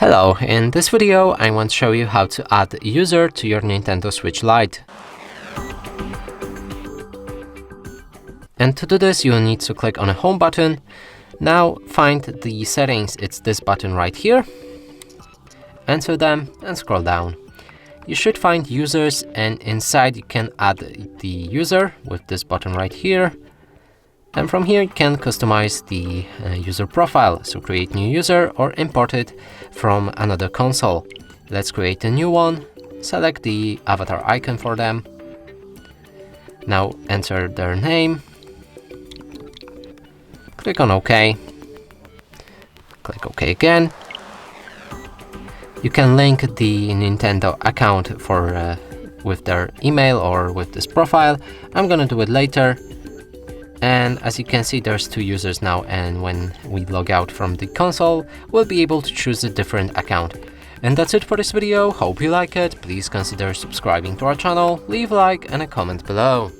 Hello, in this video I want to show you how to add a user to your Nintendo Switch Lite. And to do this you will need to click on a home button. Now find the settings, it's this button right here. Enter them and scroll down. You should find users, and inside you can add the user with this button right here. And from here you can customize the user profile, so create new user or import it from another console. Let's create a new one, select the avatar icon for them. Now enter their name, click on OK, click OK again. You can link the Nintendo account with their email or with this profile. I'm gonna do it later. And as you can see, there's two users now, and when we log out from the console, we'll be able to choose a different account. And that's it for this video. Hope you like it. Please consider subscribing to our channel, leave a like and a comment below.